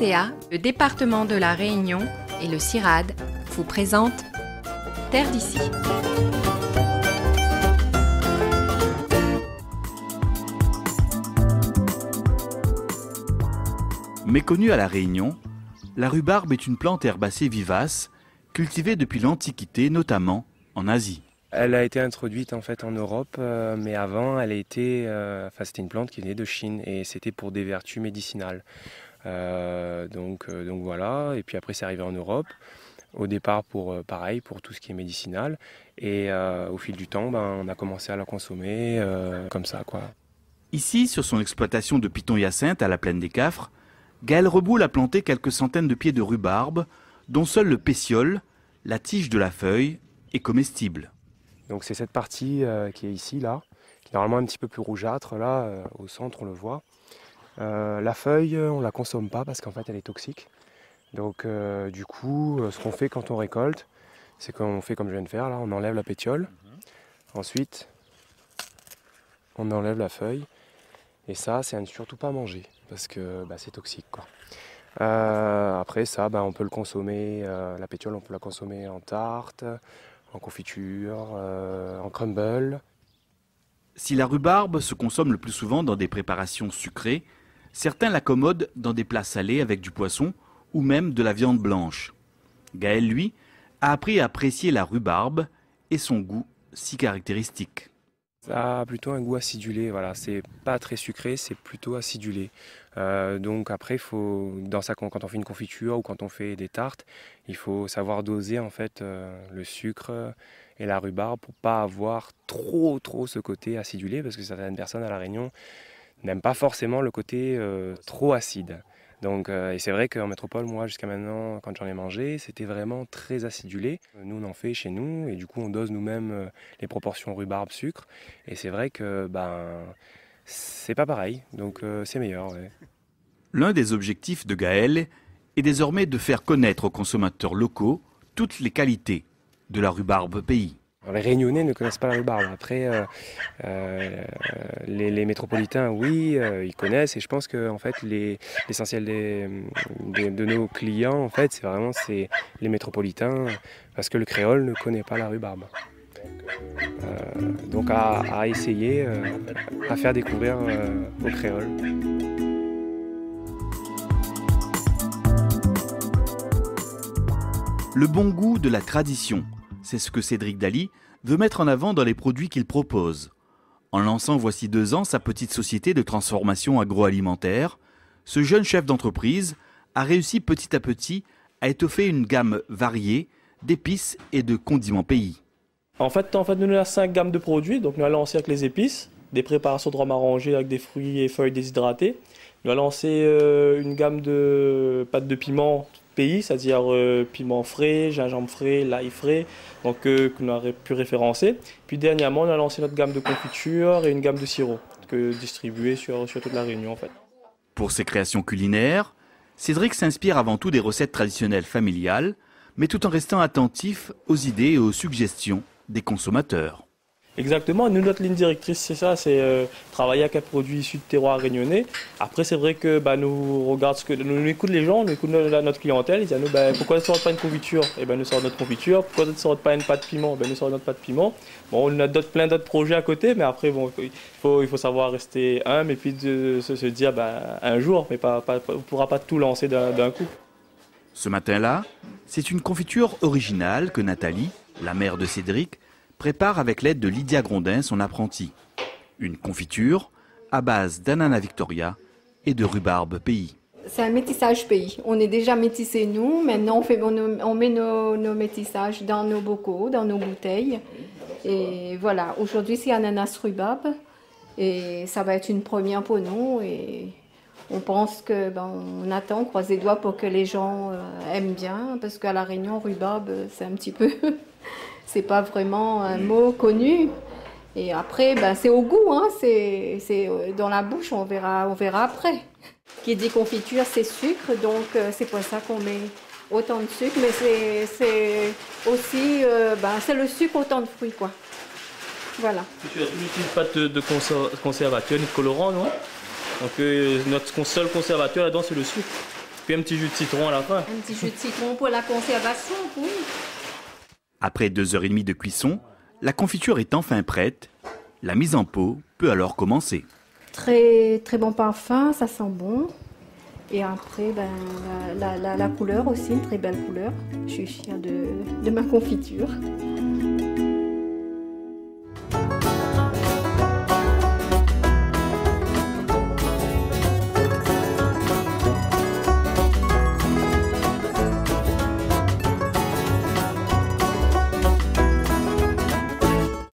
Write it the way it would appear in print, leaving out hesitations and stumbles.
FCA, le département de la Réunion et le CIRAD vous présentent Terre d'ici. Méconnue à la Réunion, la rhubarbe est une plante herbacée vivace cultivée depuis l'Antiquité, notamment en Asie. Elle a été introduite en fait en Europe, mais avant c'était une plante qui venait de Chine et c'était pour des vertus médicinales. Donc voilà, et puis après c'est arrivé en Europe, au départ pour tout ce qui est médicinal, et au fil du temps on a commencé à la consommer comme ça quoi. Ici, sur son exploitation de Piton-Hyacinthe à la plaine des Cafres, Gaël Reboul a planté quelques centaines de pieds de rhubarbe, dont seul le pétiole, la tige de la feuille, est comestible. Donc c'est cette partie qui est ici, là, qui est normalement un petit peu plus rougeâtre, là, au centre on le voit. La feuille, on ne la consomme pas parce qu'en fait elle est toxique. Donc du coup, ce qu'on fait quand on récolte, c'est qu'on fait comme je viens de faire, là, on enlève la pétiole. Ensuite, on enlève la feuille. Et ça, c'est à ne surtout pas manger parce que c'est toxique, quoi. Après ça, on peut le consommer, la pétiole, on peut la consommer en tarte, en confiture, en crumble. Si la rhubarbe se consomme le plus souvent dans des préparations sucrées, certains l'accommodent dans des plats salés avec du poisson ou même de la viande blanche. Gaël, lui, a appris à apprécier la rhubarbe et son goût si caractéristique. Ça a plutôt un goût acidulé, voilà. C'est pas très sucré, c'est plutôt acidulé. Donc après, quand on fait une confiture ou quand on fait des tartes, il faut savoir doser en fait le sucre et la rhubarbe pour pas avoir trop ce côté acidulé, parce que certaines personnes à La Réunion n'aiment pas forcément le côté trop acide. Donc, et c'est vrai qu'en métropole, moi jusqu'à maintenant, quand j'en ai mangé, c'était vraiment très acidulé. Nous on en fait chez nous et du coup on dose nous-mêmes les proportions rhubarbe-sucre. Et c'est vrai que c'est pas pareil, donc c'est meilleur. Ouais. L'un des objectifs de Gaël est désormais de faire connaître aux consommateurs locaux toutes les qualités de la rhubarbe pays. Alors, les Réunionnais ne connaissent pas la rhubarbe. Après, les métropolitains, oui, ils connaissent. Et je pense que en fait, l'essentiel de nos clients, en fait, c'est les métropolitains, parce que le créole ne connaît pas la rhubarbe. Donc à essayer, à faire découvrir aux créoles. Le bon goût de la tradition. C'est ce que Cédric Daly veut mettre en avant dans les produits qu'il propose. En lançant voici 2 ans sa petite société de transformation agroalimentaire, ce jeune chef d'entreprise a réussi petit à petit à étoffer une gamme variée d'épices et de condiments pays. En fait, nous avons 5 gammes de produits. Donc, nous allons lancer avec les épices, des préparations de rhum arrangé avec des fruits et feuilles déshydratés. Nous allons lancer une gamme de pâtes de piment pays, c'est-à-dire piment frais, gingembre frais, l'ail frais, donc que nous avons pu référencer. Puis dernièrement, on a lancé notre gamme de confiture et une gamme de sirop distribuée sur toute la Réunion en fait. Pour ses créations culinaires, Cédric s'inspire avant tout des recettes traditionnelles familiales, mais tout en restant attentif aux idées et aux suggestions des consommateurs. Exactement, nous notre ligne directrice c'est ça, c'est travailler avec un produit issu de terroir réunionnais. Après c'est vrai que nous regardons nous écoutons les gens, nous écoutons notre clientèle, ils disent à nous pourquoi ne sortent pas une confiture? Nous sortons notre confiture. Pourquoi ne sortent pas une pâte piment? Nous sortons notre pâte piment. Bon, on a plein d'autres projets à côté, mais après il faut savoir rester humble et puis se dire un jour, mais on ne pourra pas tout lancer d'un coup. Ce matin-là, c'est une confiture originale que Nathalie, la mère de Cédric, prépare avec l'aide de Lydia Grondin, son apprentie. Une confiture à base d'ananas Victoria et de rhubarbe pays. C'est un métissage pays. On est déjà métissés nous. Maintenant, on met nos métissages dans nos bocaux, dans nos bouteilles. Et voilà, aujourd'hui, c'est ananas rhubarbe. Et ça va être une première pour nous. Et on pense que, on attend, on croise les doigts pour que les gens aiment bien. Parce qu'à La Réunion, rhubarbe, c'est un petit peu... c'est pas vraiment un mot connu. Et après, c'est au goût, hein, c'est dans la bouche, on verra après. Qui dit confiture, c'est sucre, donc c'est pour ça qu'on met autant de sucre, mais c'est aussi, c'est le sucre autant de fruits, quoi. Voilà. Tu n'utilises pas de conservateur ni de colorant, non? Donc notre seul conservateur là-dedans, c'est le sucre. puis un petit jus de citron à la fin. Un petit jus de citron pour la conservation, oui. Après 2h30 de cuisson, la confiture est enfin prête. La mise en pot peut alors commencer. Très, très bon parfum, ça sent bon. Et après, la couleur aussi, une très belle couleur. Je suis fière de ma confiture.